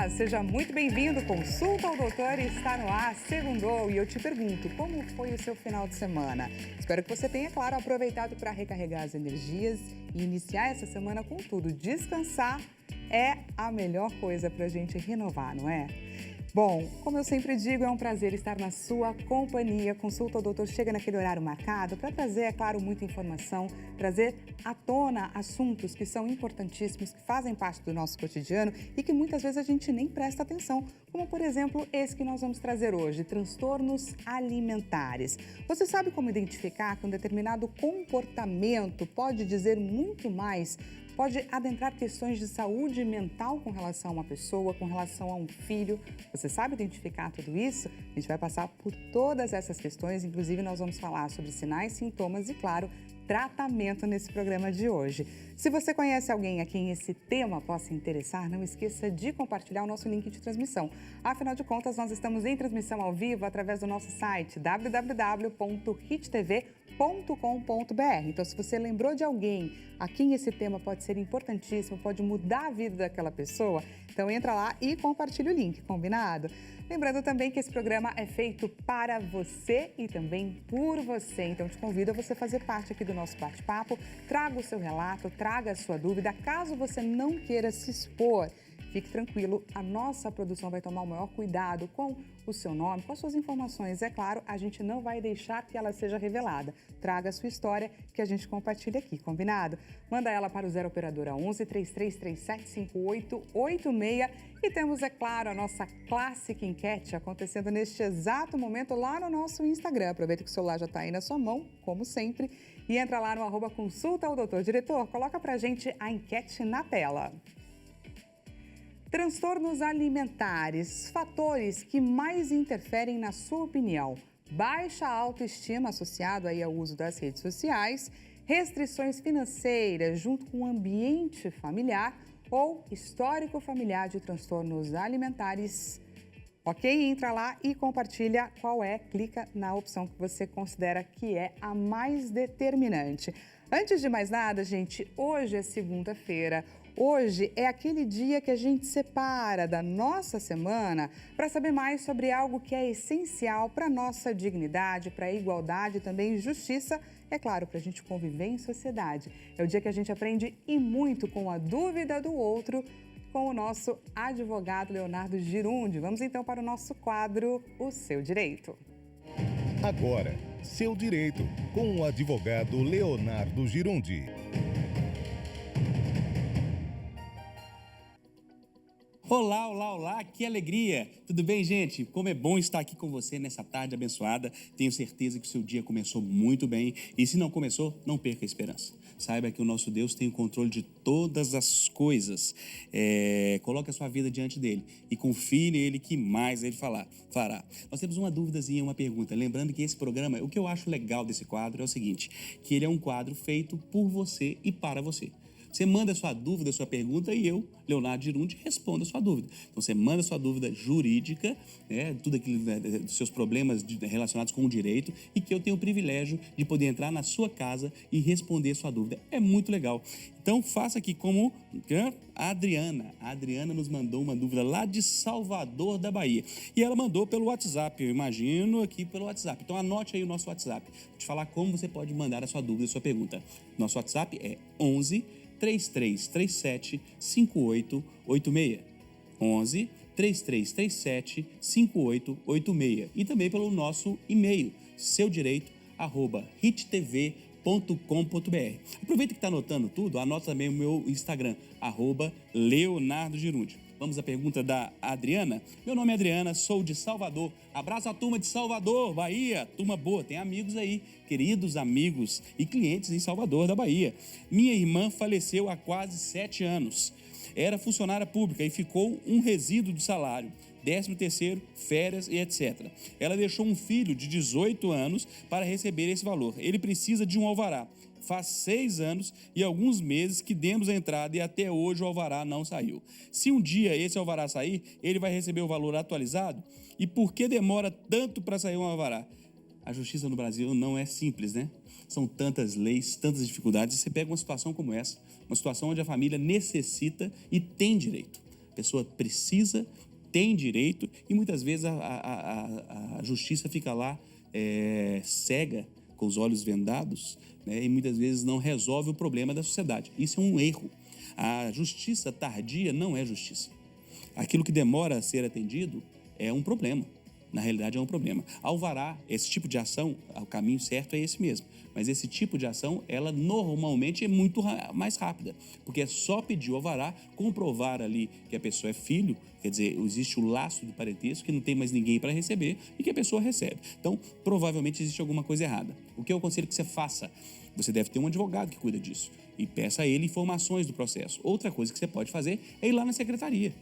Olá, seja muito bem-vindo. Consulta ao Doutor está no ar, segundou. E eu te pergunto, como foi o seu final de semana? Espero que você tenha, claro, aproveitado para recarregar as energias e iniciar essa semana com tudo. Descansar é a melhor coisa para a gente renovar, não é? Bom, como eu sempre digo, é um prazer estar na sua companhia. Consulta ao Doutor chega naquele horário marcado para trazer, é claro, muita informação, trazer à tona assuntos que são importantíssimos, que fazem parte do nosso cotidiano e que muitas vezes a gente nem presta atenção, como, por exemplo, esse que nós vamos trazer hoje, transtornos alimentares. Você sabe como identificar que um determinado comportamento pode dizer muito mais, pode adentrar questões de saúde mental com relação a uma pessoa, com relação a um filho? Você sabe identificar tudo isso? A gente vai passar por todas essas questões, inclusive nós vamos falar sobre sinais, sintomas e, claro, tratamento nesse programa de hoje. Se você conhece alguém a quem esse tema possa interessar, não esqueça de compartilhar o nosso link de transmissão. Afinal de contas, nós estamos em transmissão ao vivo através do nosso site www.hittv.com.br. Então, se você lembrou de alguém a quem esse tema pode ser importantíssimo, pode mudar a vida daquela pessoa, então entra lá e compartilha o link, combinado? Lembrando também que esse programa é feito para você e também por você. Então, te convido a você fazer parte aqui do nosso bate-papo. Traga o seu relato, traga a sua dúvida. Caso você não queira se expor, fique tranquilo, a nossa produção vai tomar o maior cuidado com o seu nome, com as suas informações. É claro, a gente não vai deixar que ela seja revelada. Traga a sua história que a gente compartilha aqui, combinado? Manda ela para o 0 Operadora 11 3337 5886 e temos, é claro, a nossa clássica enquete acontecendo neste exato momento lá no nosso Instagram. Aproveita que o celular já está aí na sua mão, como sempre, e entra lá no @consulta ao doutor. Diretor, coloca pra gente a enquete na tela. Transtornos alimentares, fatores que mais interferem na sua opinião. Baixa autoestima associado aí ao uso das redes sociais, restrições financeiras junto com o ambiente familiar ou histórico familiar de transtornos alimentares. Ok? Entra lá e compartilha qual é, clica na opção que você considera que é a mais determinante. Antes de mais nada, gente, hoje é segunda-feira. Hoje é aquele dia que a gente separa da nossa semana para saber mais sobre algo que é essencial para a nossa dignidade, para a igualdade e também justiça, é claro, para a gente conviver em sociedade. É o dia que a gente aprende e muito com a dúvida do outro, com o nosso advogado Leonardo Girundi. Vamos então para o nosso quadro O Seu Direito. Agora, Seu Direito, com o advogado Leonardo Girundi. Olá, olá, olá, que alegria! Tudo bem, gente? Como é bom estar aqui com você nessa tarde abençoada. Tenho certeza que o seu dia começou muito bem e se não começou, não perca a esperança. Saiba que o nosso Deus tem o controle de todas as coisas. Coloque a sua vida diante dele e confie nele que mais ele fará. Nós temos uma dúvidazinha, uma pergunta. Lembrando que esse programa, o que eu acho legal desse quadro é o seguinte, que ele é um quadro feito por você e para você. Você manda a sua dúvida, a sua pergunta e eu, Leonardo Girundi, respondo a sua dúvida. Então, você manda a sua dúvida jurídica, tudo aquilo dos seus problemas relacionados com o direito e que eu tenho o privilégio de poder entrar na sua casa e responder a sua dúvida. É muito legal. Então, faça aqui como a Adriana. A Adriana nos mandou uma dúvida lá de Salvador da Bahia. E ela mandou pelo WhatsApp, eu imagino aqui pelo WhatsApp. Então, anote aí o nosso WhatsApp. Vou te falar como você pode mandar a sua dúvida, a sua pergunta. Nosso WhatsApp é 11 3337 5886. 11 3337 5886. E também pelo nosso e-mail, seudireito@hittv.com.br. Aproveita que está anotando tudo, anota também o meu Instagram, @Leonardo Girundi. Vamos à pergunta da Adriana. Meu nome é Adriana, sou de Salvador. Abraço a turma de Salvador, Bahia. Turma boa, tem amigos aí, queridos amigos e clientes em Salvador da Bahia. Minha irmã faleceu há quase 7 anos. Era funcionária pública e ficou um resíduo do salário, 13º, férias e etc. Ela deixou um filho de 18 anos para receber esse valor. Ele precisa de um alvará. Faz 6 anos e alguns meses que demos a entrada e até hoje o alvará não saiu. Se um dia esse alvará sair, ele vai receber o valor atualizado? E por que demora tanto para sair um alvará? A justiça no Brasil não é simples, né? São tantas leis, tantas dificuldades. E você pega uma situação como essa, uma situação onde a família necessita e tem direito. pessoa precisa, tem direito e muitas vezes a justiça fica lá cega, com os olhos vendados, né, e muitas vezes não resolve o problema da sociedade. Isso é um erro. A justiça tardia não é justiça. Aquilo que demora a ser atendido é um problema. Na realidade, é um problema. Alvará, esse tipo de ação, o caminho certo é esse mesmo. Mas esse tipo de ação, ela normalmente é muito mais rápida. Porque é só pedir o alvará, comprovar ali que a pessoa é filho, quer dizer, existe o laço do parentesco, que não tem mais ninguém para receber e que a pessoa recebe. Então, provavelmente existe alguma coisa errada. O que eu aconselho que você faça? Você deve ter um advogado que cuida disso e peça a ele informações do processo. Outra coisa que você pode fazer é ir lá na secretaria.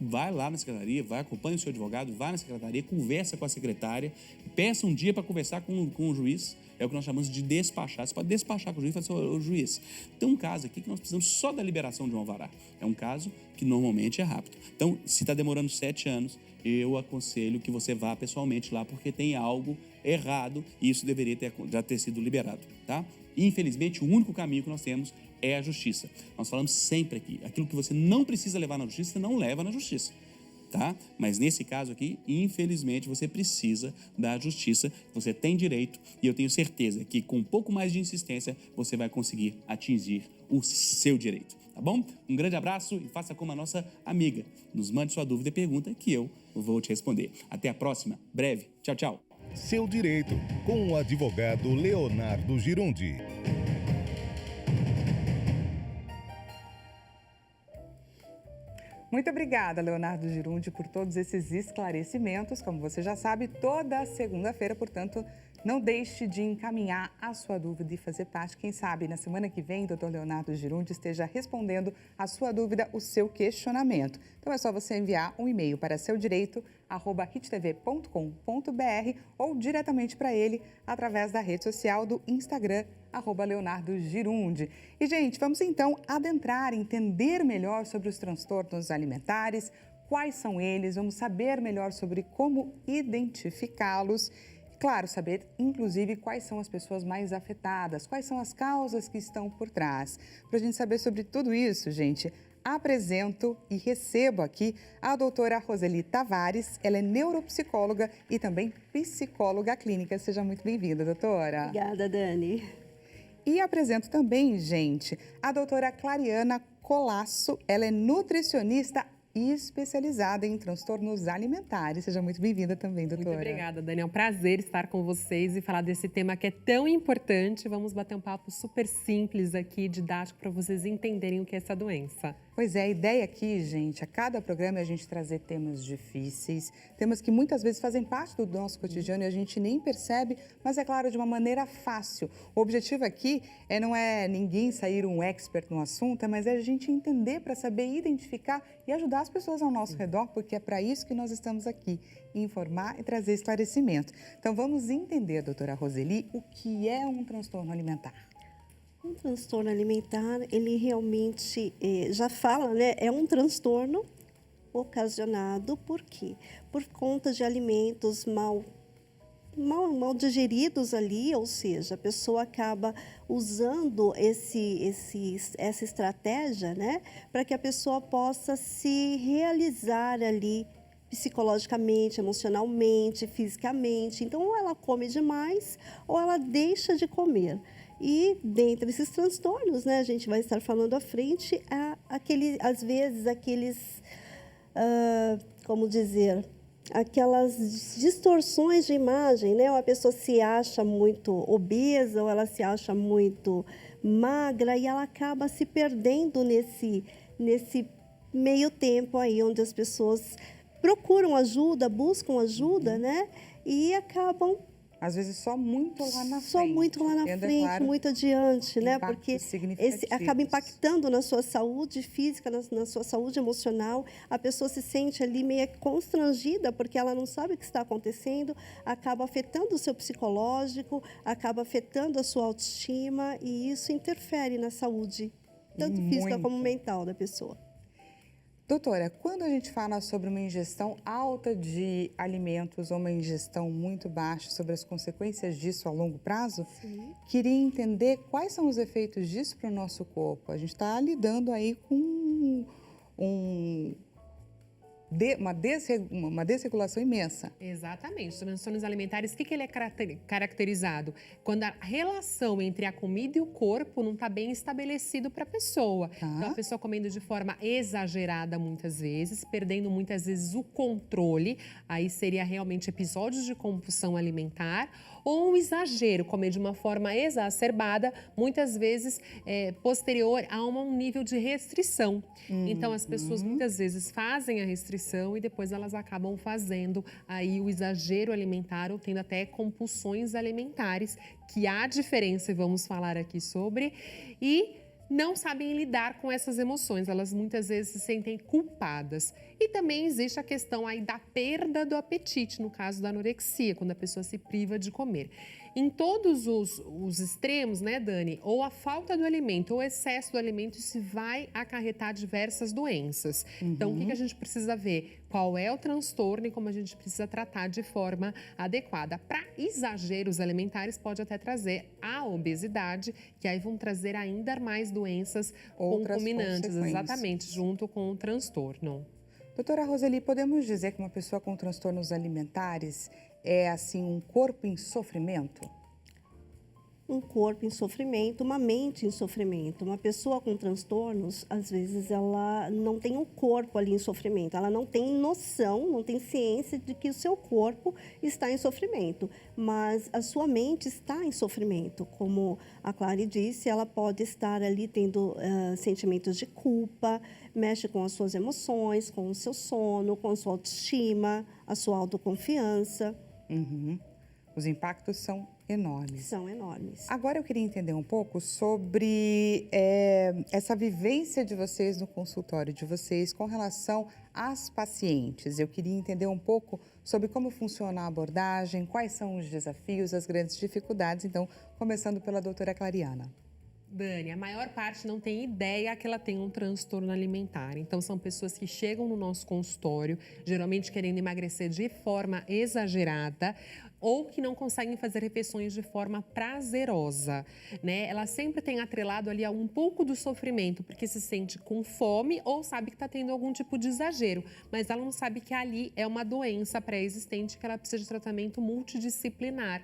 Vai lá na secretaria, acompanha o seu advogado, vai na secretaria, conversa com a secretária, peça um dia para conversar com o juiz, é o que nós chamamos de despachar. Você pode despachar com o juiz e falar assim, ô juiz, tem um caso aqui que nós precisamos só da liberação de um alvará. É um caso que normalmente é rápido. Então, se está demorando 7 anos, eu aconselho que você vá pessoalmente lá, porque tem algo errado e isso deveria já ter sido liberado, tá? Infelizmente, o único caminho que nós temos é a justiça. Nós falamos sempre aqui, aquilo que você não precisa levar na justiça, você não leva na justiça, tá? Mas nesse caso aqui, infelizmente, você precisa da justiça, você tem direito e eu tenho certeza que com um pouco mais de insistência, você vai conseguir atingir o seu direito, tá bom? Um grande abraço e faça como a nossa amiga. Nos mande sua dúvida e pergunta que eu vou te responder. Até a próxima, breve. Tchau, tchau. Seu Direito, com o advogado Leonardo Girundi. Muito obrigada, Leonardo Girundi, por todos esses esclarecimentos. Como você já sabe, toda segunda-feira, portanto, não deixe de encaminhar a sua dúvida e fazer parte. Quem sabe, na semana que vem, Dr. Leonardo Girundi esteja respondendo a sua dúvida, o seu questionamento. Então, é só você enviar um e-mail para seudireito@hittv.com.br ou diretamente para ele através da rede social do Instagram, @Leonardo Girundi. E, gente, vamos então adentrar, entender melhor sobre os transtornos alimentares, quais são eles, vamos saber melhor sobre como identificá-los. Claro, saber, inclusive, quais são as pessoas mais afetadas, quais são as causas que estão por trás. Para a gente saber sobre tudo isso, gente, apresento e recebo aqui a doutora Roseli Tavares. Ela é neuropsicóloga e também psicóloga clínica. Seja muito bem-vinda, doutora. Obrigada, Dani. E apresento também, gente, a doutora Clariana Colasso. Ela é nutricionista e especializada em transtornos alimentares. Seja muito bem-vinda também, doutora. Muito obrigada, Dani. É um prazer estar com vocês e falar desse tema que é tão importante. Vamos bater um papo super simples aqui, didático, para vocês entenderem o que é essa doença. Pois é, a ideia aqui, gente, a cada programa é a gente trazer temas difíceis, temas que muitas vezes fazem parte do nosso cotidiano e a gente nem percebe, mas é claro, de uma maneira fácil. O objetivo aqui não é ninguém sair um expert no assunto, mas é a gente entender para saber identificar e ajudar as pessoas ao nosso redor, porque é para isso que nós estamos aqui, informar e trazer esclarecimento. Então vamos entender, doutora Roseli, o que é um transtorno alimentar. Um transtorno alimentar, ele realmente já fala, né? É um transtorno ocasionado por quê? Por conta de alimentos mal digeridos ali, ou seja, a pessoa acaba usando essa estratégia, né? Para que a pessoa possa se realizar ali psicologicamente, emocionalmente, fisicamente. Então, ou ela come demais ou ela deixa de comer. E dentre esses transtornos, né, a gente vai estar falando à frente, às vezes como dizer, aquelas distorções de imagem, né? Ou a pessoa se acha muito obesa ou ela se acha muito magra e ela acaba se perdendo nesse meio tempo aí, onde as pessoas procuram ajuda, buscam ajuda, né? E acabam às vezes só muito lá na frente. Só muito lá na frente, claro, muito adiante, né? Porque acaba impactando impactando na sua saúde física, na sua saúde emocional. A pessoa se sente ali meio constrangida porque ela não sabe o que está acontecendo, acaba afetando o seu psicológico, acaba afetando a sua autoestima e isso interfere na saúde, tanto física como mental da pessoa. Doutora, quando a gente fala sobre uma ingestão alta de alimentos ou uma ingestão muito baixa, sobre as consequências disso a longo prazo, Sim. Queria entender quais são os efeitos disso para o nosso corpo. A gente está lidando aí com uma desregulação imensa. Exatamente. Transtornos alimentares, o que ele é caracterizado? Quando a relação entre a comida e o corpo não está bem estabelecido para a pessoa. Então, a pessoa comendo de forma exagerada muitas vezes, perdendo muitas vezes o controle, aí seria realmente episódios de compulsão alimentar, ou um exagero, comer de uma forma exacerbada, muitas vezes posterior a um nível de restrição. Então, as pessoas muitas vezes fazem a restrição e depois elas acabam fazendo aí o exagero alimentar ou tendo até compulsões alimentares, que há diferença, e vamos falar aqui sobre, e não sabem lidar com essas emoções, elas muitas vezes se sentem culpadas. E também existe a questão aí da perda do apetite, no caso da anorexia, quando a pessoa se priva de comer. Em todos os extremos, né, Dani? Ou a falta do alimento ou o excesso do alimento, isso vai acarretar diversas doenças. Então, o que a gente precisa ver? Qual é o transtorno e como a gente precisa tratar de forma adequada. Para exageros alimentares, pode até trazer a obesidade, que aí vão trazer ainda mais doenças concomitantes, exatamente, junto com o transtorno. Doutora Roseli, podemos dizer que uma pessoa com transtornos alimentares é, assim, um corpo em sofrimento? Um corpo em sofrimento, uma mente em sofrimento. Uma pessoa com transtornos, às vezes, ela não tem um corpo ali em sofrimento. Ela não tem noção, não tem ciência de que o seu corpo está em sofrimento. Mas a sua mente está em sofrimento. Como a Clary disse, ela pode estar ali tendo sentimentos de culpa, mexe com as suas emoções, com o seu sono, com a sua autoestima, a sua autoconfiança. Os impactos são enormes. São enormes. Agora eu queria entender um pouco sobre essa vivência de vocês no consultório de vocês com relação às pacientes. Eu queria entender um pouco sobre como funciona a abordagem, quais são os desafios, as grandes dificuldades. Então, começando pela doutora Clariana. Dani, a maior parte não tem ideia que ela tem um transtorno alimentar. Então, são pessoas que chegam no nosso consultório, geralmente querendo emagrecer de forma exagerada, ou que não conseguem fazer refeições de forma prazerosa, né? Ela sempre tem atrelado ali a um pouco do sofrimento, porque se sente com fome ou sabe que está tendo algum tipo de exagero, mas ela não sabe que ali é uma doença pré-existente que ela precisa de tratamento multidisciplinar.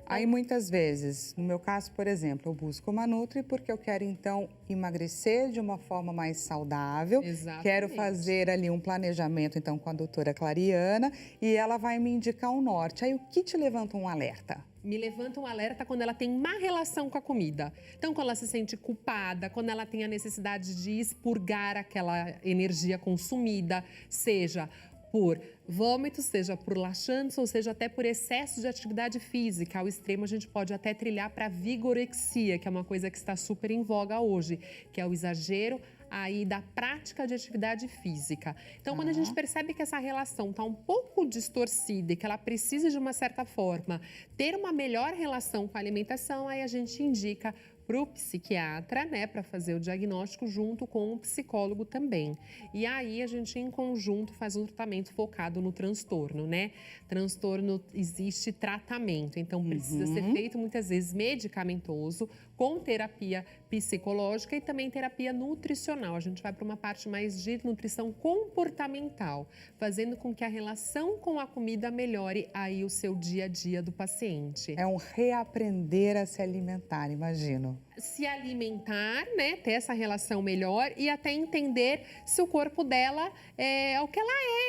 Aí, muitas vezes, no meu caso, por exemplo, eu busco uma Nutri porque eu quero, então, emagrecer de uma forma mais saudável. Exatamente. Quero fazer ali um planejamento, então, com a doutora Clariana e ela vai me indicar um norte. Aí, o que te levanta um alerta? Me levanta um alerta quando ela tem má relação com a comida. Então, quando ela se sente culpada, quando ela tem a necessidade de expurgar aquela energia consumida, seja por vômitos, seja por laxantes, ou seja até por excesso de atividade física. Ao extremo, a gente pode até trilhar para a vigorexia, que é uma coisa que está super em voga hoje, que é o exagero aí da prática de atividade física. Então, quando a gente percebe que essa relação está um pouco distorcida e que ela precisa, de uma certa forma, ter uma melhor relação com a alimentação, aí a gente indica para o psiquiatra, né, para fazer o diagnóstico junto com o psicólogo também. E aí a gente, em conjunto, faz um tratamento focado no transtorno, né? Transtorno, existe tratamento, então precisa ser feito muitas vezes medicamentoso, com terapia psicológica e também terapia nutricional. A gente vai para uma parte mais de nutrição comportamental, fazendo com que a relação com a comida melhore aí o seu dia a dia do paciente. É um reaprender a se alimentar, imagino. Se alimentar, né, ter essa relação melhor e até entender se o corpo dela é o que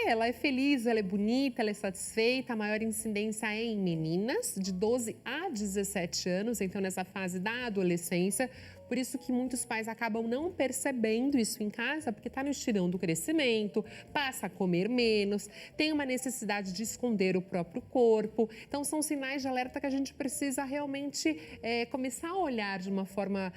ela é feliz, ela é bonita, ela é satisfeita. A maior incidência é em meninas de 12 a 17 anos, então nessa fase da adolescência. Por isso que muitos pais acabam não percebendo isso em casa, porque está no estirão do crescimento, passa a comer menos, tem uma necessidade de esconder o próprio corpo. Então, são sinais de alerta que a gente precisa realmente começar a olhar de uma forma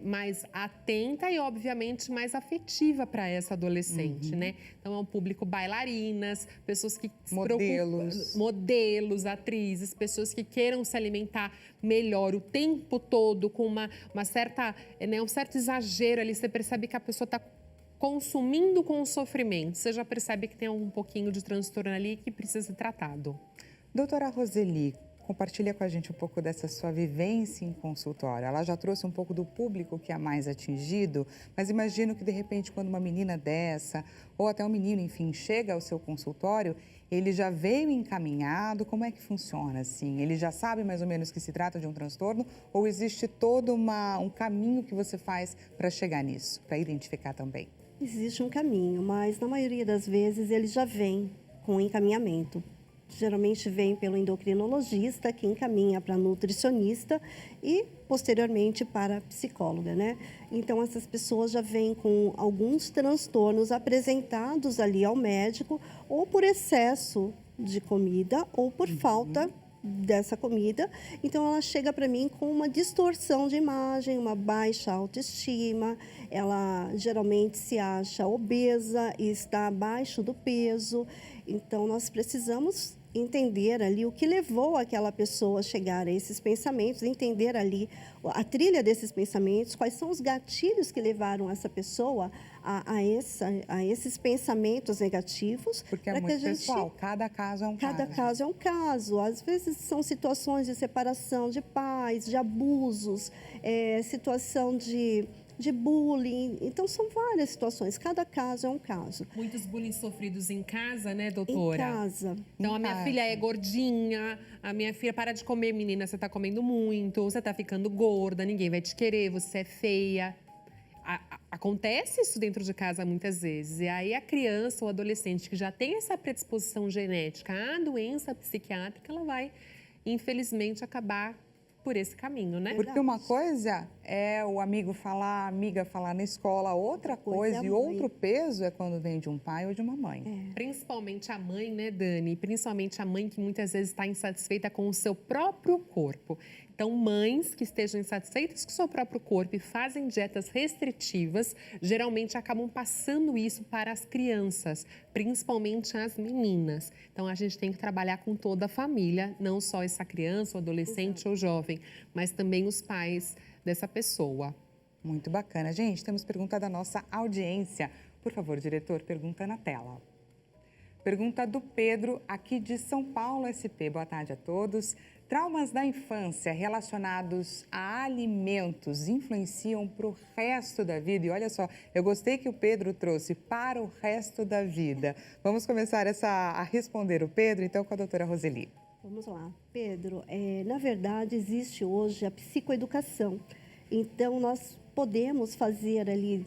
mais atenta e, obviamente, mais afetiva para essa adolescente, né? Então, é um público bailarinas, pessoas que se preocupam, modelos, atrizes, pessoas que queiram se alimentar melhor o tempo todo, com uma certa, um certo exagero ali. Você percebe que a pessoa está consumindo com o sofrimento. Você já percebe que tem um pouquinho de transtorno ali que precisa ser tratado. Doutora Roseli, compartilha com a gente um pouco dessa sua vivência em consultório. Ela já trouxe um pouco do público que é mais atingido, mas imagino que, de repente, quando uma menina dessa, ou até um menino, enfim, chega ao seu consultório, ele já veio encaminhado. Como é que funciona, assim? Ele já sabe mais ou menos que se trata de um transtorno, ou existe todo um caminho que você faz para chegar nisso, para identificar também? Existe um caminho, mas na maioria das vezes ele já vem com encaminhamento. Geralmente vem pelo endocrinologista, que encaminha para nutricionista e, posteriormente, para a psicóloga, né? Então, essas pessoas já vêm com alguns transtornos apresentados ali ao médico, ou por excesso de comida, ou por falta dessa comida. Então, ela chega para mim com uma distorção de imagem, uma baixa autoestima. Ela geralmente se acha obesa e está abaixo do peso. Então, nós precisamos entender ali o que levou aquela pessoa a chegar a esses pensamentos, entender ali a trilha desses pensamentos, quais são os gatilhos que levaram essa pessoa a esses pensamentos negativos. Porque é muito pessoal, cada caso é um caso. Cada caso é um caso. Às vezes são situações de separação de pais, de abusos, situação de bullying. Então, são várias situações. Cada caso é um caso. Muitos bullying sofridos em casa, né, doutora? Em casa. Então, a minha filha é gordinha, a minha filha para de comer, menina, você está comendo muito, você está ficando gorda, ninguém vai te querer, você é feia. Acontece isso dentro de casa muitas vezes. E aí a criança ou adolescente que já tem essa predisposição genética à doença psiquiátrica, ela vai, infelizmente, acabar por esse caminho, né? Porque uma coisa é o amigo falar, a amiga falar na escola, outra coisa e outro peso é quando vem de um pai ou de uma mãe. Principalmente a mãe, né, Dani? Principalmente a mãe que muitas vezes está insatisfeita com o seu próprio corpo. Então, mães que estejam insatisfeitas com o seu próprio corpo e fazem dietas restritivas, geralmente acabam passando isso para as crianças, principalmente as meninas. Então, a gente tem que trabalhar com toda a família, não só essa criança, ou adolescente ou jovem, mas também os pais dessa pessoa. Muito bacana. Gente, temos pergunta da nossa audiência. Por favor, diretor, pergunta na tela. Pergunta do Pedro, aqui de São Paulo, SP. Boa tarde a todos. Traumas da infância relacionados a alimentos influenciam para o resto da vida? E olha só, eu gostei que o Pedro trouxe para o resto da vida. Vamos começar a responder o Pedro, então, com a doutora Roseli. Vamos lá. Pedro, na verdade, existe hoje a psicoeducação. Então, nós podemos fazer ali,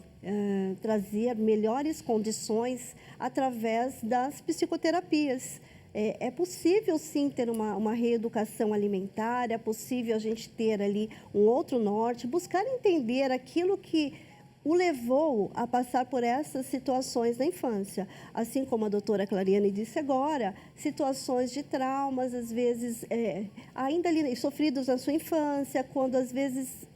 trazer melhores condições através das psicoterapias. É possível, sim, ter uma reeducação alimentar, é possível a gente ter ali um outro norte, buscar entender aquilo que o levou a passar por essas situações na infância. Assim como a doutora Clariane disse agora, situações de traumas, às vezes, ainda ali sofridos na sua infância, quando às vezes,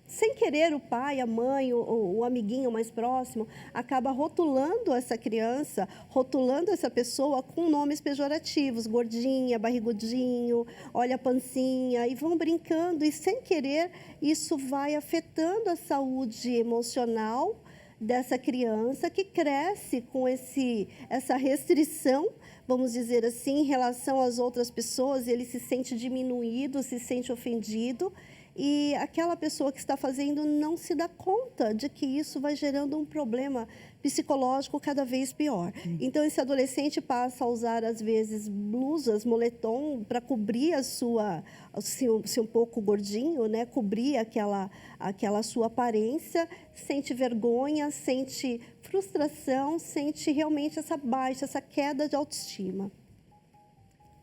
sem querer, o pai, a mãe, o amiguinho mais próximo, acaba rotulando essa criança, rotulando essa pessoa com nomes pejorativos, gordinha, barrigudinho, olha a pancinha, e vão brincando, e sem querer, isso vai afetando a saúde emocional dessa criança que cresce com essa restrição, vamos dizer assim, em relação às outras pessoas, ele se sente diminuído, se sente ofendido, e aquela pessoa que está fazendo não se dá conta de que isso vai gerando um problema psicológico cada vez pior. Então, esse adolescente passa a usar, às vezes, blusas, moletom, para cobrir se um pouco gordinho, né? Cobrir aquela sua aparência, sente vergonha, sente frustração, sente realmente essa baixa, essa queda de autoestima.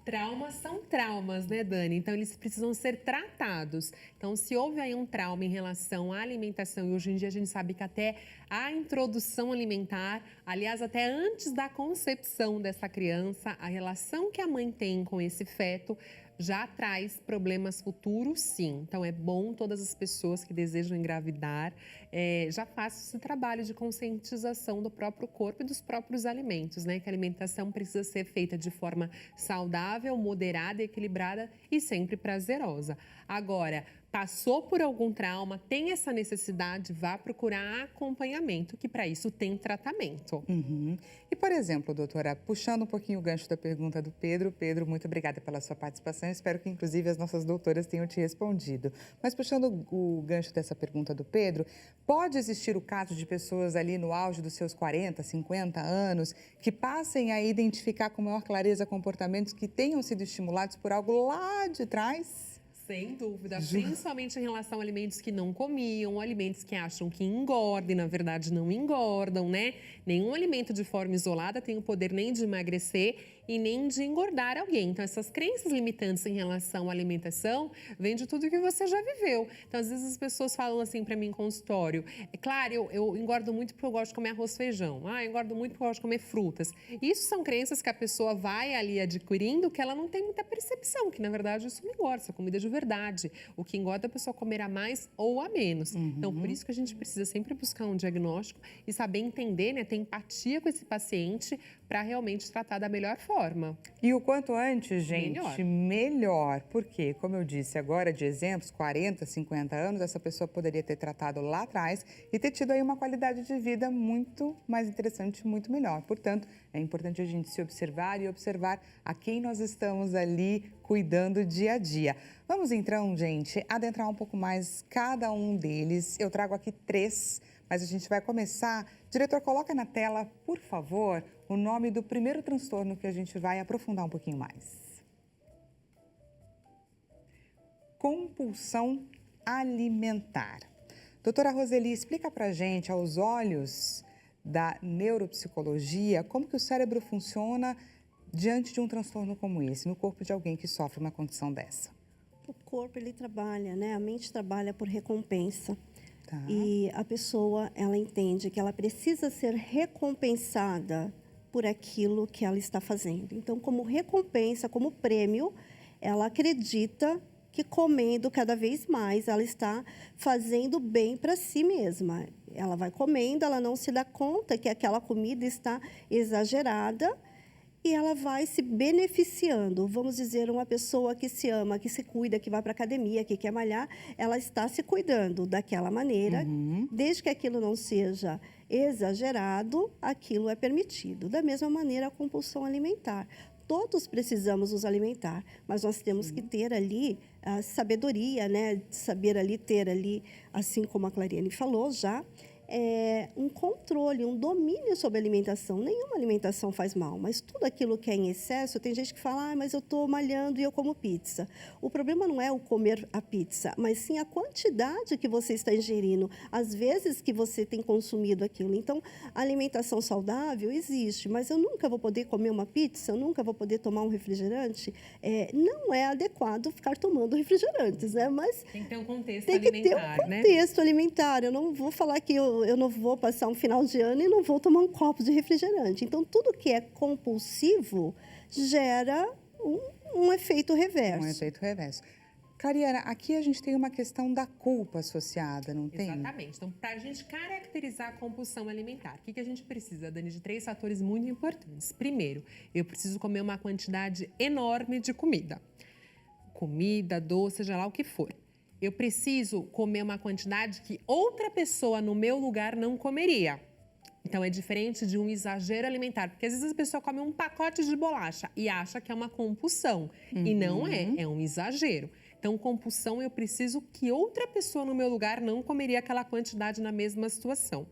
Traumas são traumas, né, Dani? Então, eles precisam ser tratados. Então, se houve aí um trauma em relação à alimentação, e hoje em dia a gente sabe que até a introdução alimentar, aliás, até antes da concepção dessa criança, a relação que a mãe tem com esse feto já traz problemas futuros, sim. Então, é bom todas as pessoas que desejam engravidar já façam esse trabalho de conscientização do próprio corpo e dos próprios alimentos, né? Que a alimentação precisa ser feita de forma saudável, moderada, equilibrada e sempre prazerosa. Agora, passou por algum trauma, tem essa necessidade, vá procurar acompanhamento, que para isso tem tratamento. E, por exemplo, doutora, puxando um pouquinho o gancho da pergunta do Pedro. Pedro, muito obrigada pela sua participação. Espero que, inclusive, as nossas doutoras tenham te respondido. Mas, puxando o gancho dessa pergunta do Pedro, pode existir o caso de pessoas ali no auge dos seus 40, 50 anos que passem a identificar com maior clareza comportamentos que tenham sido estimulados por algo lá de trás? Sem dúvida, principalmente em relação a alimentos que não comiam, alimentos que acham que engordam e, na verdade, não engordam, né? Nenhum alimento de forma isolada tem o poder nem de emagrecer e nem de engordar alguém. Então, essas crenças limitantes em relação à alimentação vêm de tudo que você já viveu. Então, às vezes as pessoas falam assim para mim em consultório, é claro, eu engordo muito porque eu gosto de comer arroz e feijão. Eu engordo muito porque eu gosto de comer frutas. Isso são crenças que a pessoa vai ali adquirindo que ela não tem muita percepção, que na verdade isso não engorda, isso é comida de verdade. O que engorda é a pessoa comer a mais ou a menos. Então, por isso que a gente precisa sempre buscar um diagnóstico e saber entender, né, ter empatia com esse paciente para realmente tratar da melhor forma. E o quanto antes, gente, melhor. Porque, como eu disse agora, de exemplos, 40, 50 anos, essa pessoa poderia ter tratado lá atrás e ter tido aí uma qualidade de vida muito mais interessante, muito melhor. Portanto, é importante a gente se observar e observar a quem nós estamos ali cuidando dia a dia. Vamos então, gente, adentrar um pouco mais cada um deles. Eu trago aqui 3, mas a gente vai começar. Diretor, coloca na tela, por favor, o nome do primeiro transtorno que a gente vai aprofundar um pouquinho mais. Compulsão alimentar. Doutora Roseli, explica pra gente, aos olhos da neuropsicologia, como que o cérebro funciona diante de um transtorno como esse, no corpo de alguém que sofre uma condição dessa. O corpo, ele trabalha, né? A mente trabalha por recompensa. Tá. E a pessoa, ela entende que ela precisa ser recompensada por aquilo que ela está fazendo. Então, como recompensa, como prêmio, ela acredita que comendo cada vez mais, ela está fazendo bem para si mesma. Ela vai comendo, ela não se dá conta que aquela comida está exagerada e ela vai se beneficiando. Vamos dizer, uma pessoa que se ama, que se cuida, que vai para a academia, que quer malhar, ela está se cuidando daquela maneira. Desde que aquilo não seja exagerado, aquilo é permitido. Da mesma maneira, a compulsão alimentar. Todos precisamos nos alimentar, mas nós temos que ter ali a sabedoria, né? Saber ali, ter ali, assim como a Clariane falou já, um controle, um domínio sobre a alimentação. Nenhuma alimentação faz mal, mas tudo aquilo que é em excesso, tem gente que fala, mas eu estou malhando e eu como pizza. O problema não é o comer a pizza, mas sim a quantidade que você está ingerindo, as vezes que você tem consumido aquilo. Então, a alimentação saudável existe, mas eu nunca vou poder comer uma pizza, eu nunca vou poder tomar um refrigerante. Não é adequado ficar tomando refrigerantes, né? Mas tem que ter um contexto tem alimentar, que ter um contexto alimentar. Eu não vou falar que eu não vou passar um final de ano e não vou tomar um copo de refrigerante. Então, tudo que é compulsivo gera um efeito reverso. Um efeito reverso. Clariana, aqui a gente tem uma questão da culpa associada, não tem? Exatamente. Então, para a gente caracterizar a compulsão alimentar, o que a gente precisa, Dani, de 3 fatores muito importantes. Primeiro, eu preciso comer uma quantidade enorme de comida. Comida, doce, seja lá o que for. Eu preciso comer uma quantidade que outra pessoa no meu lugar não comeria. Então, é diferente de um exagero alimentar. Porque, às vezes, a pessoa come um pacote de bolacha e acha que é uma compulsão. E não é um exagero. Então, compulsão, eu preciso que outra pessoa no meu lugar não comeria aquela quantidade na mesma situação.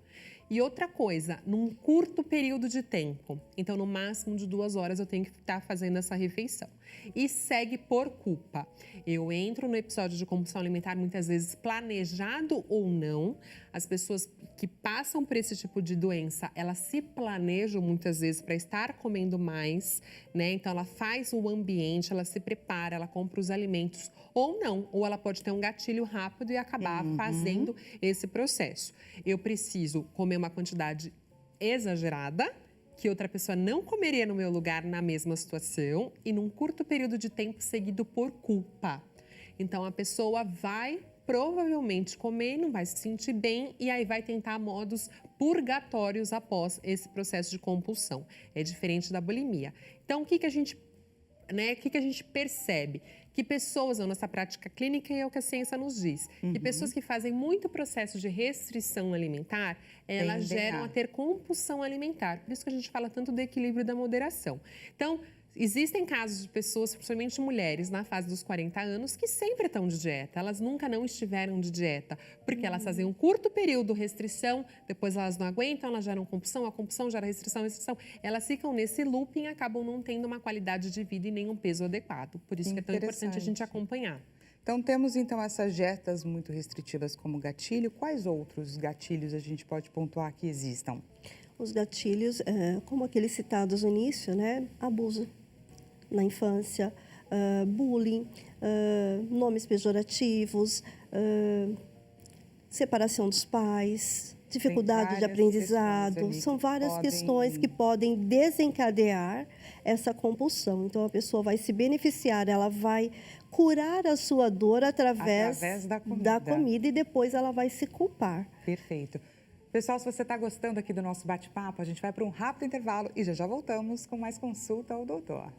E outra coisa, num curto período de tempo. Então, no máximo de 2 horas, eu tenho que estar fazendo essa refeição. E segue por culpa. Eu entro no episódio de compulsão alimentar, muitas vezes planejado ou não. As pessoas que passam por esse tipo de doença, elas se planejam muitas vezes para estar comendo mais, né? Então, ela faz o ambiente, ela se prepara, ela compra os alimentos ou não. Ou ela pode ter um gatilho rápido e acabar fazendo esse processo. Eu preciso comer uma quantidade exagerada, que outra pessoa não comeria no meu lugar na mesma situação e num curto período de tempo seguido por culpa. Então, a pessoa vai provavelmente comer, não vai se sentir bem e aí vai tentar modos purgatórios após esse processo de compulsão. É diferente da bulimia. Então, o que a gente né, o que a gente percebe? Que pessoas, na nossa prática clínica, é o que a ciência nos diz, que pessoas que fazem muito processo de restrição alimentar, elas geram a ter compulsão alimentar. Por isso que a gente fala tanto do equilíbrio e da moderação. Então, existem casos de pessoas, principalmente mulheres, na fase dos 40 anos, que sempre estão de dieta. Elas nunca não estiveram de dieta, porque elas fazem um curto período restrição, depois elas não aguentam, elas geram compulsão, a compulsão gera restrição, restrição. Elas ficam nesse looping e acabam não tendo uma qualidade de vida e nem um peso adequado. Por isso que é tão importante a gente acompanhar. Então, temos então essas dietas muito restritivas como gatilho. Quais outros gatilhos a gente pode pontuar que existam? Os gatilhos, como aqueles citados no início, né? Abuso na infância, bullying, nomes pejorativos, separação dos pais, dificuldade de aprendizado. São várias questões que podem desencadear essa compulsão. Então, a pessoa vai se beneficiar, ela vai curar a sua dor através da comida e depois ela vai se culpar. Perfeito. Pessoal, se você está gostando aqui do nosso bate-papo, a gente vai para um rápido intervalo e já voltamos com mais consulta ao doutor.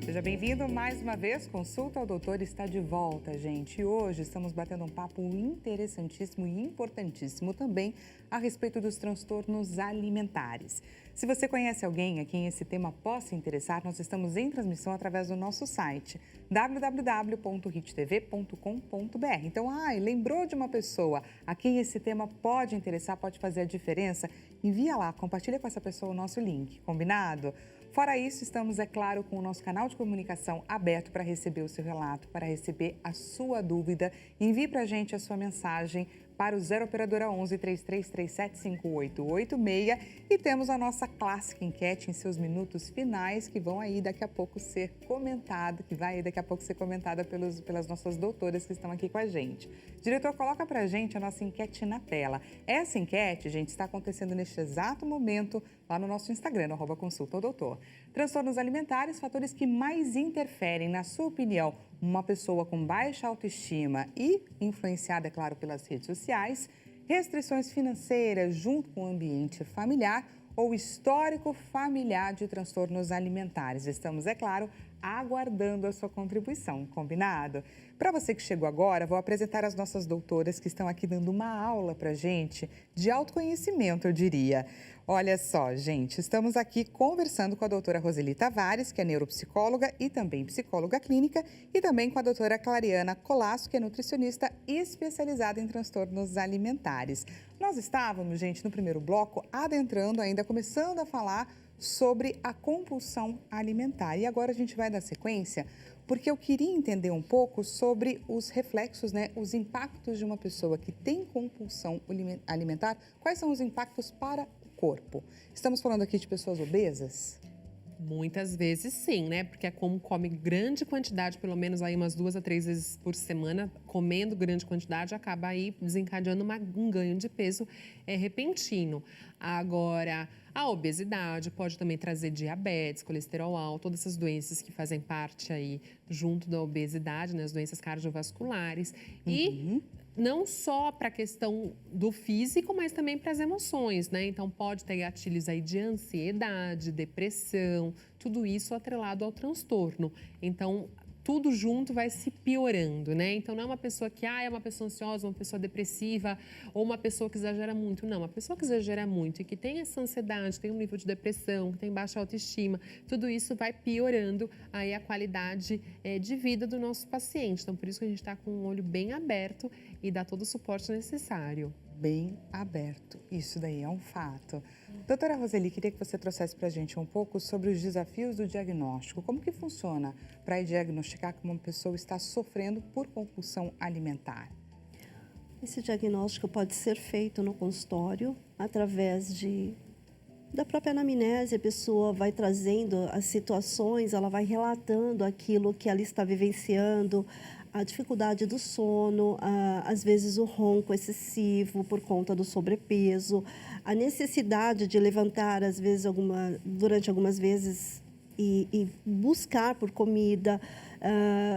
Seja bem-vindo mais uma vez. Consulta ao doutor está de volta, gente. E hoje estamos batendo um papo interessantíssimo e importantíssimo também a respeito dos transtornos alimentares. Se você conhece alguém a quem esse tema possa interessar, nós estamos em transmissão através do nosso site www.hittv.com.br. Então, lembrou de uma pessoa a quem esse tema pode interessar, pode fazer a diferença? Envia lá, compartilha com essa pessoa o nosso link, combinado? Fora isso, estamos, é claro, com o nosso canal de comunicação aberto para receber o seu relato, para receber a sua dúvida. Envie para a gente a sua mensagem para o 0 Operadora 11 3337 5886 e temos a nossa clássica enquete em seus minutos finais que vão aí daqui a pouco ser comentada, pelas nossas doutoras que estão aqui com a gente. Diretor, coloca para a gente a nossa enquete na tela. Essa enquete, gente, está acontecendo neste exato momento lá no nosso Instagram, no @consultaodoutor. Transtornos alimentares, fatores que mais interferem, na sua opinião, uma pessoa com baixa autoestima e influenciada, é claro, pelas redes sociais, restrições financeiras junto com o ambiente familiar ou histórico familiar de transtornos alimentares. Estamos, é claro, aguardando a sua contribuição, combinado? Para você que chegou agora, vou apresentar as nossas doutoras que estão aqui dando uma aula para a gente de autoconhecimento, eu diria. Olha só, gente, estamos aqui conversando com a doutora Roseli Tavares, que é neuropsicóloga e também psicóloga clínica, e também com a doutora Clariana Colasso, que é nutricionista especializada em transtornos alimentares. Nós estávamos, gente, no primeiro bloco, adentrando ainda, começando a falar sobre a compulsão alimentar. E agora a gente vai dar sequência, porque eu queria entender um pouco sobre os reflexos, né, os impactos de uma pessoa que tem compulsão alimentar. Quais são os impactos para o corpo? Estamos falando aqui de pessoas obesas? Muitas vezes sim, né? Porque é como come grande quantidade, pelo menos aí umas 2 a 3 vezes por semana, comendo grande quantidade, acaba aí desencadeando um ganho de peso repentino. Agora, a obesidade pode também trazer diabetes, colesterol alto, todas essas doenças que fazem parte aí junto da obesidade, né? As doenças cardiovasculares. E não só para a questão do físico, mas também para as emoções, né? Então, pode ter gatilhos aí de ansiedade, depressão, tudo isso atrelado ao transtorno. Então, tudo junto vai se piorando, né? Então, não é uma pessoa que é uma pessoa ansiosa, uma pessoa depressiva ou uma pessoa que exagera muito. Não, uma pessoa que exagera muito e que tem essa ansiedade, tem um nível de depressão, que tem baixa autoestima, tudo isso vai piorando aí a qualidade de vida do nosso paciente. Então, por isso que a gente está com o olho bem aberto e dá todo o suporte necessário. Bem aberto, isso daí é um fato. Doutora Roseli, queria que você trouxesse para a gente um pouco sobre os desafios do diagnóstico. Como que funciona para diagnosticar que uma pessoa está sofrendo por compulsão alimentar? Esse diagnóstico pode ser feito no consultório através da própria anamnese. A pessoa vai trazendo as situações, ela vai relatando aquilo que ela está vivenciando, a dificuldade do sono, às vezes o ronco excessivo por conta do sobrepeso, a necessidade de levantar, às vezes, durante algumas vezes e buscar por comida,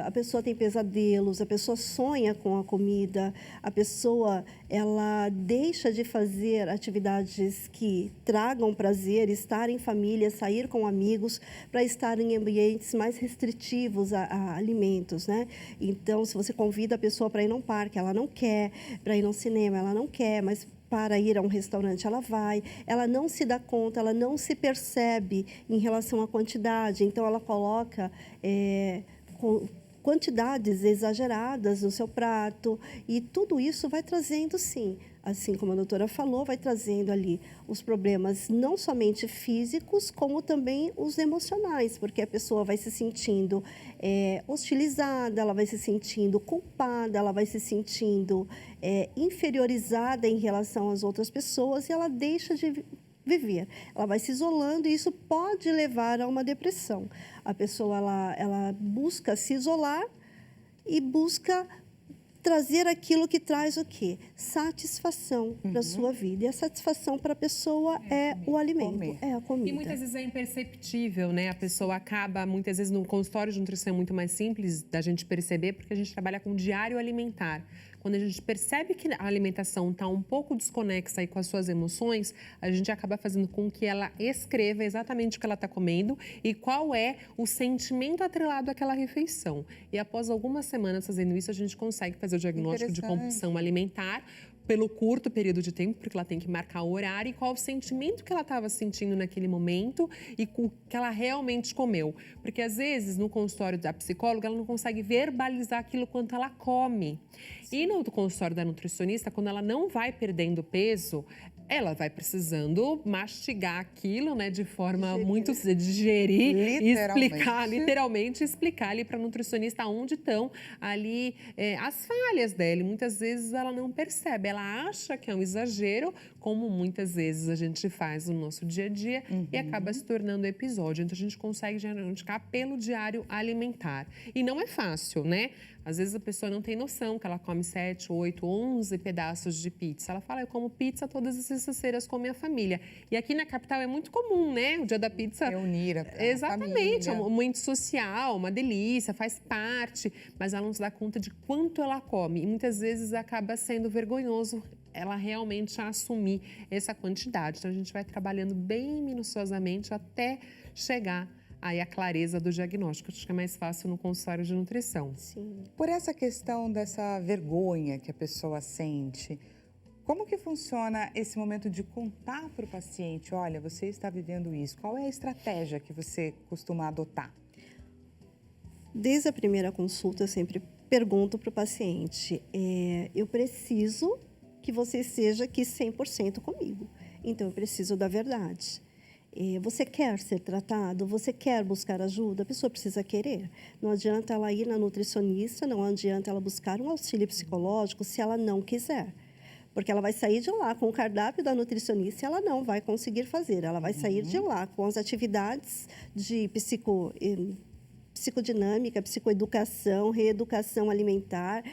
a pessoa tem pesadelos, a pessoa sonha com a comida, a pessoa ela deixa de fazer atividades que tragam prazer, estar em família, sair com amigos, para estar em ambientes mais restritivos a alimentos, né? Então, se você convida a pessoa para ir num parque, ela não quer, para ir no cinema, ela não quer, mas para ir a um restaurante, ela não se dá conta, ela não se percebe em relação à quantidade, então ela coloca quantidades exageradas no seu prato e tudo isso vai trazendo, sim, assim como a doutora falou, vai trazendo ali os problemas não somente físicos, como também os emocionais, porque a pessoa vai se sentindo hostilizada, ela vai se sentindo culpada, ela vai se sentindo inferiorizada em relação às outras pessoas e ela deixa de viver. Ela vai se isolando e isso pode levar a uma depressão. A pessoa ela busca se isolar e busca trazer aquilo que traz o quê? Satisfação para a sua vida. E a satisfação para a pessoa é o alimento, é a comida. E muitas vezes é imperceptível, né? A pessoa acaba, muitas vezes, no consultório de nutrição é muito mais simples da gente perceber, porque a gente trabalha com diário alimentar. Quando a gente percebe que a alimentação está um pouco desconexa aí com as suas emoções, a gente acaba fazendo com que ela escreva exatamente o que ela está comendo e qual é o sentimento atrelado àquela refeição. E após algumas semanas fazendo isso, a gente consegue fazer o diagnóstico de compulsão alimentar pelo curto período de tempo, porque ela tem que marcar o horário e qual o sentimento que ela estava sentindo naquele momento e o que ela realmente comeu. Porque, às vezes, no consultório da psicóloga, ela não consegue verbalizar aquilo quanto ela come. Sim. E no consultório da nutricionista, quando ela não vai perdendo peso, ela vai precisando mastigar aquilo, né, de forma muito digerir e explicar, literalmente explicar ali para a nutricionista onde estão ali as falhas dela. E muitas vezes ela não percebe, ela acha que é um exagero, como muitas vezes a gente faz no nosso dia a dia e acaba se tornando episódio. Então a gente consegue diagnosticar pelo diário alimentar. E não é fácil, né? Às vezes a pessoa não tem noção que ela come 7, 8, 11 pedaços de pizza. Ela fala, eu como pizza todas as sextas-feiras com minha família. E aqui na capital é muito comum, né? O dia da pizza... Reunir a exatamente, família. É um momento social, uma delícia, faz parte. Mas ela não se dá conta de quanto ela come. E muitas vezes acaba sendo vergonhoso ela realmente assumir essa quantidade. Então a gente vai trabalhando bem minuciosamente até chegar aí a clareza do diagnóstico. Acho que é mais fácil no consultório de nutrição. Sim. Por essa questão dessa vergonha que a pessoa sente, como que funciona esse momento de contar para o paciente, olha, você está vivendo isso? Qual é a estratégia que você costuma adotar? Desde a primeira consulta, eu sempre pergunto para o paciente, eu preciso que você esteja aqui 100% comigo. Então, eu preciso da verdade. Você quer ser tratado? Você quer buscar ajuda? A pessoa precisa querer. Não adianta ela ir na nutricionista, não adianta ela buscar um auxílio psicológico se ela não quiser. Porque ela vai sair de lá com o cardápio da nutricionista e ela não vai conseguir fazer. Ela vai sair de lá com as atividades de psicodinâmica, psicoeducação, reeducação alimentar,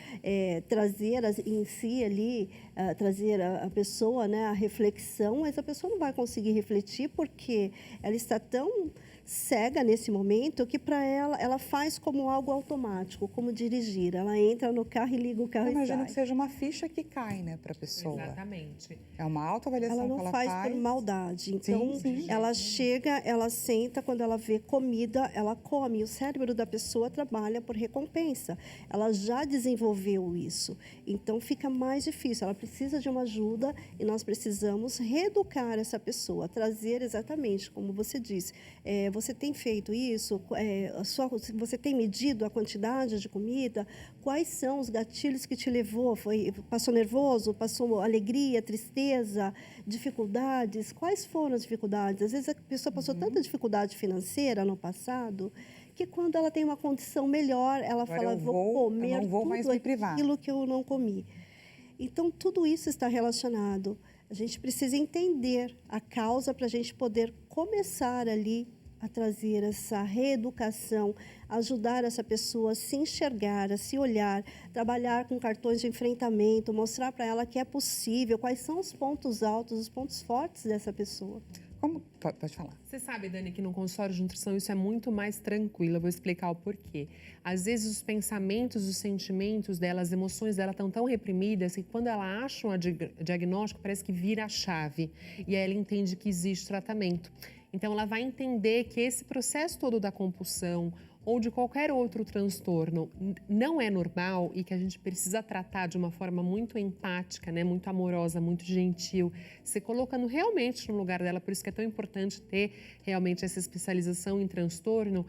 trazer em si ali, trazer a pessoa, né, a reflexão, mas a pessoa não vai conseguir refletir porque ela está tão cega nesse momento que para ela faz como algo automático, como dirigir. Ela entra no carro e liga o carro e sai. Imagino que seja uma ficha que cai, né, para a pessoa. Exatamente. É uma autoavaliação ela que não ela faz por maldade. Então, sim. ela chega, ela senta, quando ela vê comida, ela come. O cérebro da pessoa trabalha por recompensa. Ela já desenvolveu isso. Então, fica mais difícil. Ela precisa de uma ajuda e nós precisamos reeducar essa pessoa, trazer exatamente, como você disse, você tem feito isso? Você tem medido a quantidade de comida? Quais são os gatilhos que te levou? Passou nervoso? Passou alegria, tristeza, dificuldades? Quais foram as dificuldades? Às vezes a pessoa passou tanta dificuldade financeira no passado que quando ela tem uma condição melhor, ela Agora fala, vou comer tudo aquilo que eu não comi. Então, tudo isso está relacionado. A gente precisa entender a causa para a gente poder começar ali a trazer essa reeducação, ajudar essa pessoa a se enxergar, a se olhar, trabalhar com cartões de enfrentamento, mostrar para ela que é possível, quais são os pontos altos, os pontos fortes dessa pessoa. Pode falar. Você sabe, Dani, que no consultório de nutrição isso é muito mais tranquilo. Eu vou explicar o porquê. Às vezes os pensamentos, os sentimentos dela, as emoções dela estão tão reprimidas que quando ela acha um diagnóstico, parece que vira a chave. E aí ela entende que existe tratamento. Então ela vai entender que esse processo todo da compulsão ou de qualquer outro transtorno não é normal e que a gente precisa tratar de uma forma muito empática, né, muito amorosa, muito gentil, se colocando realmente no lugar dela. Por isso que é tão importante ter realmente essa especialização em transtorno.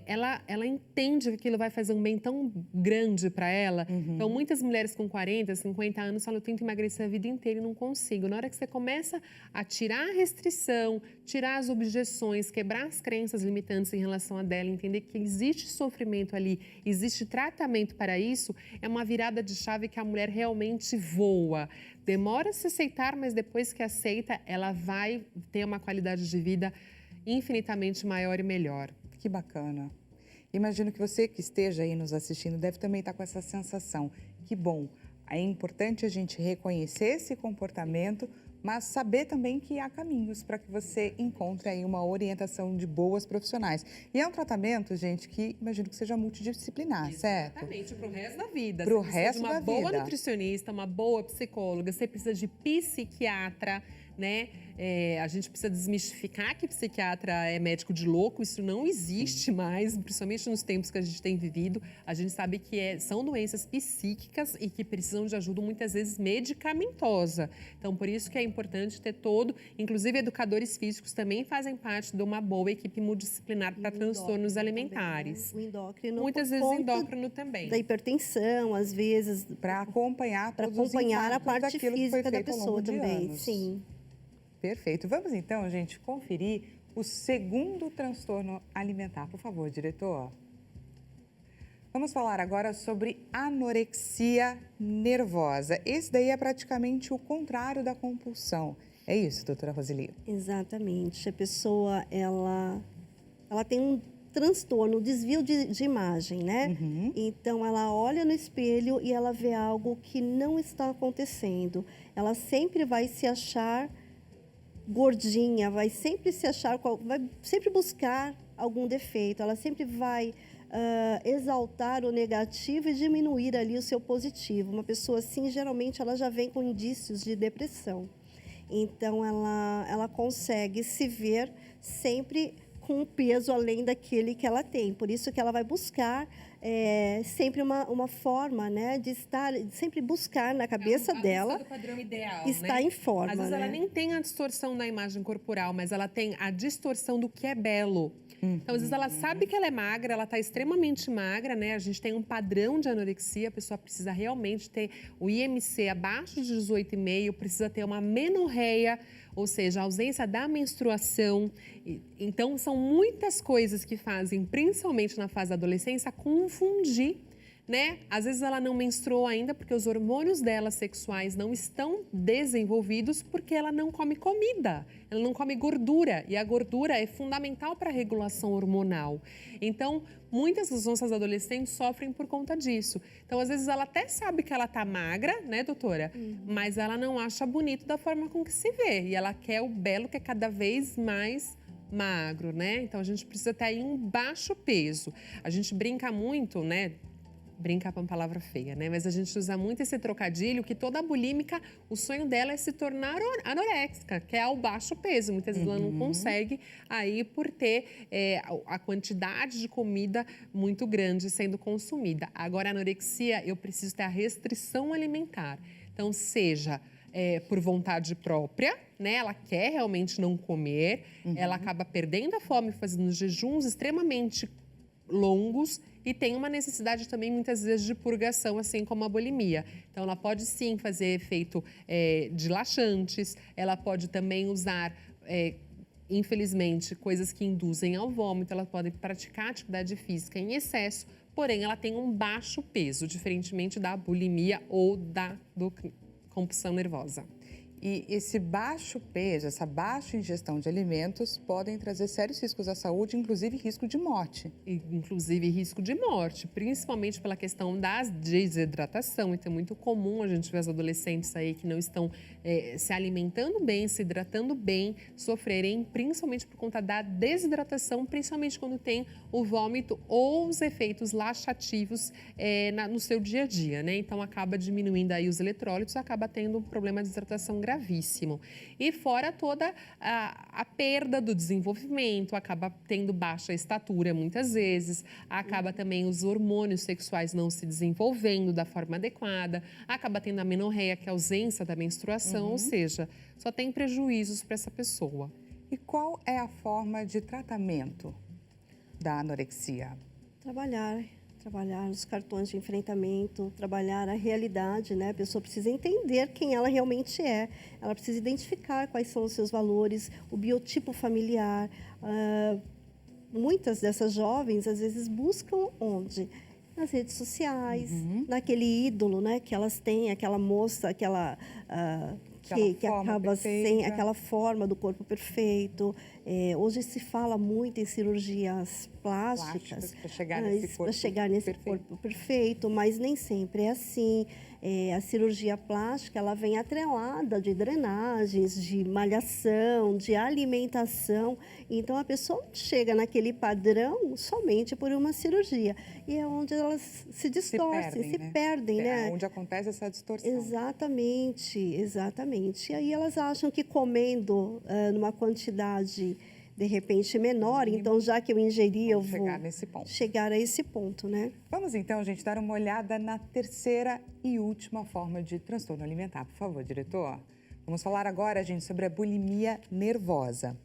Ela entende que aquilo vai fazer um bem tão grande para ela. Então, muitas mulheres com 40, 50 anos falam: eu tento emagrecer a vida inteira e não consigo. Na hora que você começa a tirar a restrição, tirar as objeções, quebrar as crenças limitantes em relação a dela, entender que existe sofrimento ali, existe tratamento para isso, é uma virada de chave que a mulher realmente voa. Demora a se aceitar, mas depois que aceita, ela vai ter uma qualidade de vida infinitamente maior e melhor. Que bacana. Imagino que você que esteja aí nos assistindo deve também estar com essa sensação. Que bom, é importante a gente reconhecer esse comportamento, mas saber também que há caminhos para que você encontre aí uma orientação de boas profissionais. E é um tratamento, gente, que imagino que seja multidisciplinar, certo? Exatamente, para o resto da vida. Para o Você precisa resto de uma da boa vida. nutricionista, uma boa psicóloga, você precisa de psiquiatra, né? A gente precisa desmistificar que psiquiatra é médico de louco, isso não existe mais, principalmente nos tempos que a gente tem vivido. A gente sabe que são doenças psíquicas e que precisam de ajuda muitas vezes medicamentosa. Então, por isso que é importante ter inclusive educadores físicos também fazem parte de uma boa equipe multidisciplinar para transtornos alimentares. Também, né? O endócrino, muitas vezes endócrino também. Da hipertensão, às vezes. Para acompanhar Para todos os acompanhar a impactos parte daquilo que foi física da feito ao pessoa longo de também. anos. Sim. Perfeito. Vamos então, gente, conferir o segundo transtorno alimentar. Por favor, diretor. Vamos falar agora sobre anorexia nervosa. Esse daí é praticamente o contrário da compulsão. É isso, doutora Roseli? Exatamente. A pessoa, ela tem um transtorno, um desvio de imagem, né? Então, ela olha no espelho e ela vê algo que não está acontecendo. Ela sempre vai se achar gordinha, vai sempre se achar, vai sempre buscar algum defeito, ela sempre vai exaltar o negativo e diminuir ali o seu positivo. Uma pessoa assim, geralmente, ela já vem com indícios de depressão. Então, ela consegue se ver sempre com um peso além daquele que ela tem. Por isso que ela vai buscar sempre uma forma, né, de sempre buscar na cabeça dela do padrão ideal, estar né? em forma. Às vezes né? ela nem tem a distorção da imagem corporal, mas ela tem a distorção do que é belo. Então, às vezes ela sabe que ela é magra, ela está extremamente magra, né? A gente tem um padrão de anorexia, a pessoa precisa realmente ter o IMC abaixo de 18,5, precisa ter uma menorreia, ou seja, a ausência da menstruação. Então, são muitas coisas que fazem, principalmente na fase da adolescência, confundir, né? Às vezes ela não menstruou ainda porque os hormônios dela sexuais não estão desenvolvidos porque ela não come comida, ela não come gordura e a gordura é fundamental para a regulação hormonal. Então, muitas das nossas adolescentes sofrem por conta disso. Então, às vezes ela até sabe que ela tá magra, né, doutora? Mas ela não acha bonito da forma com que se vê e ela quer o belo que é cada vez mais magro, né? Então, a gente precisa ter aí um baixo peso. A gente brinca muito, né? Brincar com uma palavra feia, né? Mas a gente usa muito esse trocadilho que toda bulímica, o sonho dela é se tornar anoréxica, que é ao baixo peso. Muitas vezes ela não consegue aí por ter a quantidade de comida muito grande sendo consumida. Agora, a anorexia, eu preciso ter a restrição alimentar. Então, seja por vontade própria, né? Ela quer realmente não comer, ela acaba perdendo a fome, fazendo jejuns extremamente longos e tem uma necessidade também, muitas vezes, de purgação, assim como a bulimia. Então, ela pode sim fazer efeito de laxantes, ela pode também usar, infelizmente, coisas que induzem ao vômito, ela pode praticar atividade física em excesso, porém, ela tem um baixo peso, diferentemente da bulimia ou da compulsão nervosa. E esse baixo peso, essa baixa ingestão de alimentos podem trazer sérios riscos à saúde, inclusive risco de morte. Inclusive risco de morte, principalmente pela questão da desidratação. Então é muito comum a gente ver os adolescentes aí que não estão se alimentando bem, se hidratando bem, sofrerem principalmente por conta da desidratação, principalmente quando tem o vômito ou os efeitos laxativos no seu dia a dia, né? Então acaba diminuindo aí os eletrólitos, acaba tendo um problema de desidratação gravíssimo. E fora toda a perda do desenvolvimento, acaba tendo baixa estatura muitas vezes, acaba também os hormônios sexuais não se desenvolvendo da forma adequada, acaba tendo a amenorreia, que é a ausência da menstruação, ou seja, só tem prejuízos para essa pessoa. E qual é a forma de tratamento da anorexia? Trabalhar os cartões de enfrentamento, trabalhar a realidade, né? A pessoa precisa entender quem ela realmente é, ela precisa identificar quais são os seus valores, o biotipo familiar. Muitas dessas jovens, às vezes, buscam onde? Nas redes sociais, naquele ídolo, né? Que elas têm, aquela moça, que acaba sem aquela forma do corpo perfeito. Hoje se fala muito em cirurgias plásticas para chegar nesse corpo perfeito, mas nem sempre é assim. A cirurgia plástica, ela vem atrelada de drenagens, de malhação, de alimentação. Então, a pessoa chega naquele padrão somente por uma cirurgia. E é onde elas se distorcem, se perdem, né? É onde acontece essa distorção. Exatamente. E aí elas acham que comendo numa quantidade de repente menor, então já que eu ingeri, eu vou chegar a esse ponto, né? Vamos então, gente, dar uma olhada na terceira e última forma de transtorno alimentar. Por favor, diretor. Vamos falar agora, gente, sobre a bulimia nervosa.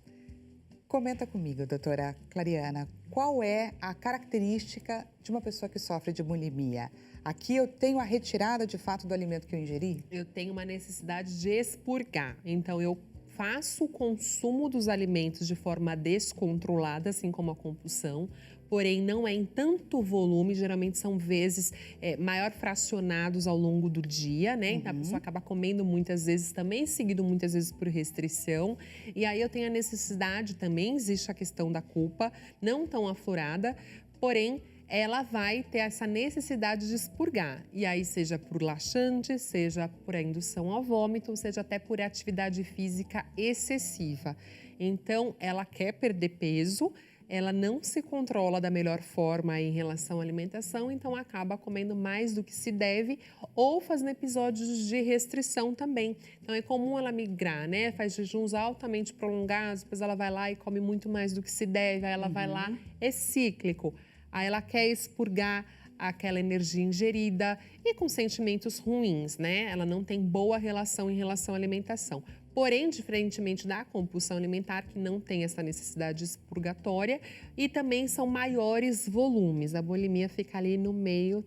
Comenta comigo, doutora Clariana, qual é a característica de uma pessoa que sofre de bulimia? Aqui eu tenho a retirada de fato do alimento que eu ingeri? Eu tenho uma necessidade de expurgar, então eu faço o consumo dos alimentos de forma descontrolada, assim como a compulsão, porém não é em tanto volume, geralmente são vezes maior fracionados ao longo do dia, né? Então a pessoa acaba comendo muitas vezes, também seguido muitas vezes por restrição. E aí eu tenho a necessidade também, existe a questão da culpa, não tão aflorada, porém ela vai ter essa necessidade de expurgar. E aí, seja por laxante, seja por a indução ao vômito, seja até por atividade física excessiva. Então, ela quer perder peso, ela não se controla da melhor forma em relação à alimentação, então acaba comendo mais do que se deve ou fazendo episódios de restrição também. Então, é comum ela migrar, né? Faz jejuns altamente prolongados, depois ela vai lá e come muito mais do que se deve, aí ela vai lá, é cíclico. Aí ela quer expurgar aquela energia ingerida e com sentimentos ruins, né? Ela não tem boa relação em relação à alimentação. Porém, diferentemente da compulsão alimentar, que não tem essa necessidade expurgatória e também são maiores volumes. A bulimia fica ali no meio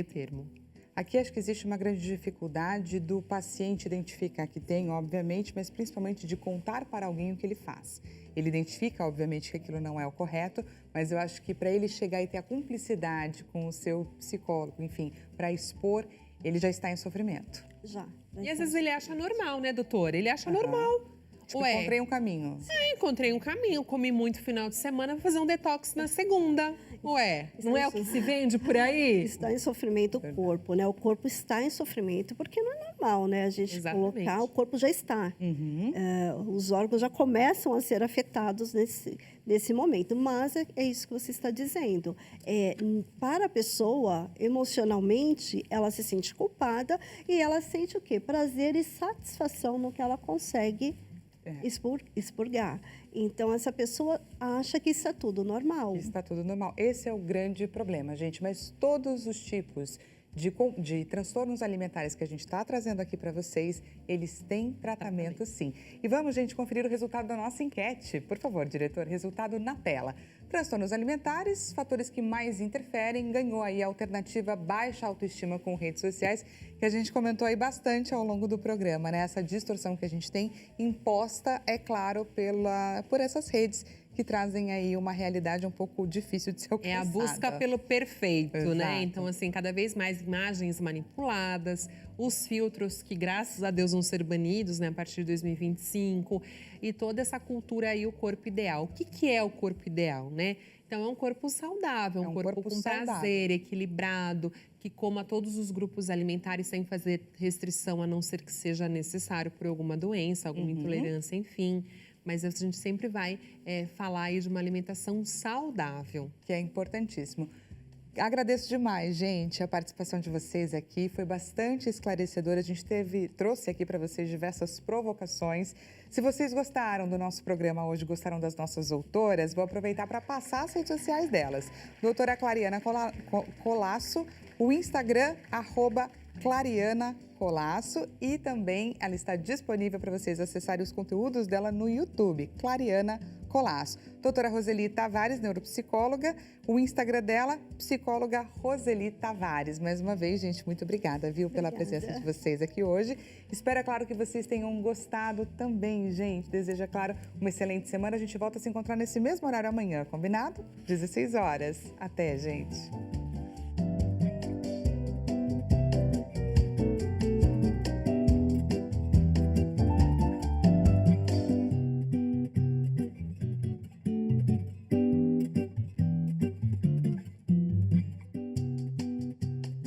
termo. Aqui acho que existe uma grande dificuldade do paciente identificar que tem, obviamente, mas principalmente de contar para alguém o que ele faz. Ele identifica, obviamente, que aquilo não é o correto, mas eu acho que para ele chegar e ter a cumplicidade com o seu psicólogo, enfim, para expor, ele já está em sofrimento. Já. E às vezes ele acha normal, né, doutor? Ele acha normal. Tipo, encontrei um caminho. Encontrei um caminho, comi muito final de semana, vou fazer um detox na segunda. Não é o que se vende por aí? Está em sofrimento o corpo, né? O corpo está em sofrimento porque não é normal, né? A gente colocar, o corpo já está. Os órgãos já começam a ser afetados nesse momento. Mas é isso que você está dizendo. Para a pessoa, emocionalmente, ela se sente culpada e ela sente o quê? Prazer e satisfação no que ela consegue expurgar. Então, essa pessoa acha que está tudo normal. Está tudo normal. Esse é o grande problema, gente. Mas todos os tipos de transtornos alimentares que a gente está trazendo aqui para vocês, eles têm tratamento sim. E vamos, gente, conferir o resultado da nossa enquete. Por favor, diretor, resultado na tela. Transtornos alimentares, fatores que mais interferem, ganhou aí a alternativa baixa autoestima com redes sociais, que a gente comentou aí bastante ao longo do programa, né? Essa distorção que a gente tem imposta, é claro, por essas redes que trazem aí uma realidade um pouco difícil de ser alcançada. É a busca pelo perfeito, né? Exato. Então, assim, cada vez mais imagens manipuladas, os filtros que, graças a Deus, vão ser banidos, né, a partir de 2025, e toda essa cultura aí, o corpo ideal. O que que é o corpo ideal, né? Então, é um corpo saudável, É um corpo corpo com saudável. prazer, equilibrado, que coma todos os grupos alimentares sem fazer restrição, a não ser que seja necessário por alguma doença, alguma intolerância, enfim. Mas a gente sempre vai falar aí de uma alimentação saudável. Que é importantíssimo. Agradeço demais, gente, a participação de vocês aqui. Foi bastante esclarecedora. A gente trouxe aqui para vocês diversas provocações. Se vocês gostaram do nosso programa hoje, gostaram das nossas doutoras, vou aproveitar para passar as redes sociais delas. Doutora Clariana Colasso, o Instagram, @Clariana Colasso, e também ela está disponível para vocês acessarem os conteúdos dela no YouTube, Clariana Colasso. Doutora Roseli Tavares, neuropsicóloga, o Instagram dela, psicóloga Roseli Tavares. Mais uma vez, gente, muito obrigada, viu, pela presença de vocês aqui hoje. Espero, é claro, que vocês tenham gostado também, gente. Desejo, é claro, uma excelente semana. A gente volta a se encontrar nesse mesmo horário amanhã, combinado? 16 horas. Até, gente.